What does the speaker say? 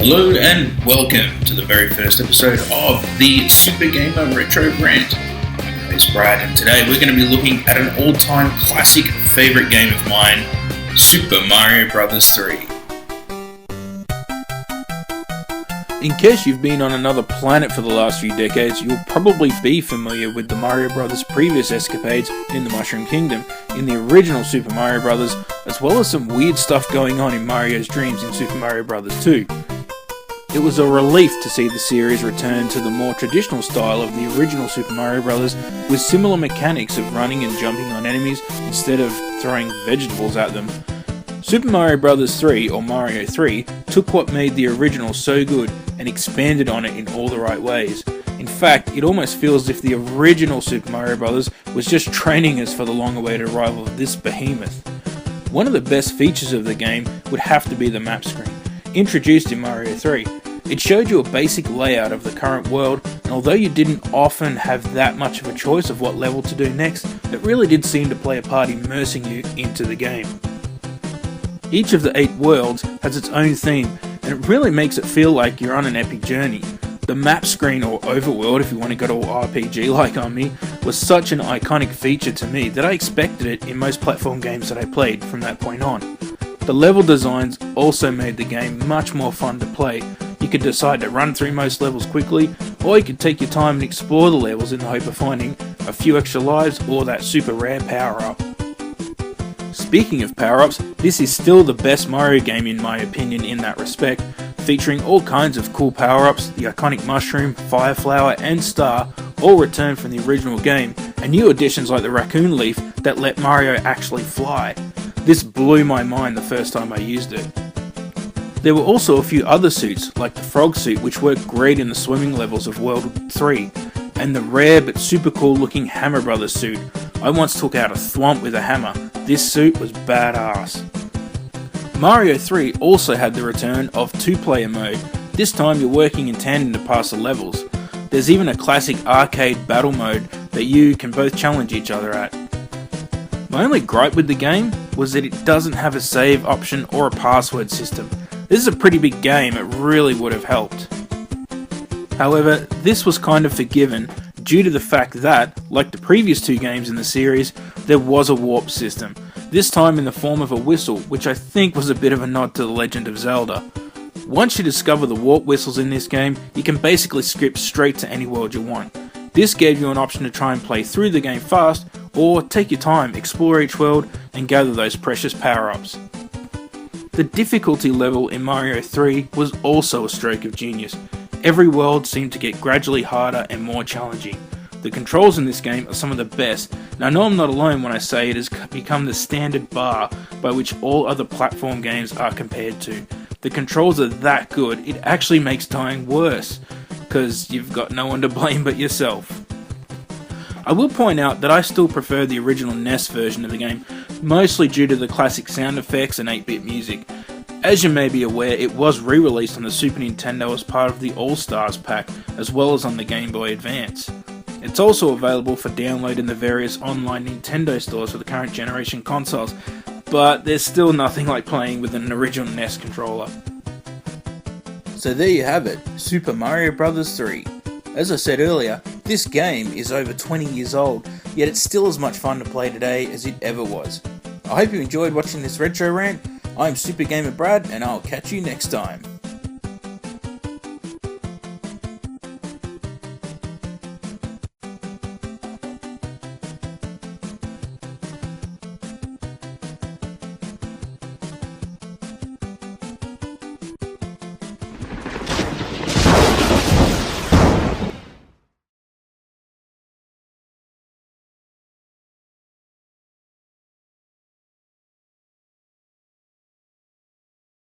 Hello and welcome to the very first episode of the Super Gamer Retro Rant. My name is Brad and today we're going to be looking at an all-time classic favourite game of mine, Super Mario Bros. 3. In case you've been on another planet for the last few decades, you'll probably be familiar with the Mario Bros. Previous escapades in the Mushroom Kingdom, in the original Super Mario Bros., as well as some weird stuff going on in Mario's dreams in Super Mario Bros. 2. It was a relief to see the series return to the more traditional style of the original Super Mario Bros. With similar mechanics of running and jumping on enemies instead of throwing vegetables at them. Super Mario Bros. 3, or Mario 3, took what made the original so good and expanded on it in all the right ways. In fact, it almost feels as if the original Super Mario Bros. Was just training us for the long-awaited arrival of this behemoth. One of the best features of the game would have to be the map screen, introduced in Mario 3. It showed you a basic layout of the current world, and although you didn't often have that much of a choice of what level to do next, it really did seem to play a part immersing you into the game. Each of the 8 worlds has its own theme, and it really makes it feel like you're on an epic journey. The map screen, or overworld if you want to go all RPG like on me, was such an iconic feature to me that I expected it in most platform games that I played from that point on. The level designs also made the game much more fun to play. You could decide to run through most levels quickly, or you could take your time and explore the levels in the hope of finding a few extra lives or that super rare power-up. Speaking of power-ups, this is still the best Mario game in my opinion in that respect, featuring all kinds of cool power-ups. The iconic Mushroom, Fire Flower and Star all return from the original game, and new additions like the Raccoon Leaf that let Mario actually fly. This blew my mind the first time I used it. There were also a few other suits, like the Frog suit, which worked great in the swimming levels of World 3, and the rare but super cool looking Hammer Brothers suit. I once took out a thwomp with a hammer. This suit was badass. Mario 3 also had the return of 2-player mode. This time you're working in tandem to pass the levels. There's even a classic arcade battle mode that you can both challenge each other at. My only gripe with the game was that it doesn't have a save option or a password system. This is a pretty big game, it really would have helped. However, this was kind of forgiven due to the fact that, like the previous 2 games in the series, there was a warp system, this time in the form of a whistle, which I think was a bit of a nod to The Legend of Zelda. Once you discover the warp whistles in this game, you can basically skip straight to any world you want. This gave you an option to try and play through the game fast, or take your time, explore each world, and gather those precious power-ups. The difficulty level in Mario 3 was also a stroke of genius. Every world seemed to get gradually harder and more challenging. The controls in this game are some of the best, and I know I'm not alone when I say it has become the standard bar by which all other platform games are compared to. The controls are that good, it actually makes dying worse, because you've got no one to blame but yourself. I will point out that I still prefer the original NES version of the game, mostly due to the classic sound effects and 8-bit music. As you may be aware, it was re-released on the Super Nintendo as part of the All-Stars pack, as well as on the Game Boy Advance. It's also available for download in the various online Nintendo stores for the current generation consoles, but there's still nothing like playing with an original NES controller. So there you have it, Super Mario Bros. 3. As I said earlier, this game is over 20 years old, yet it's still as much fun to play today as it ever was. I hope you enjoyed watching this retro rant. I'm Super Gamer Brad, and I'll catch you next time.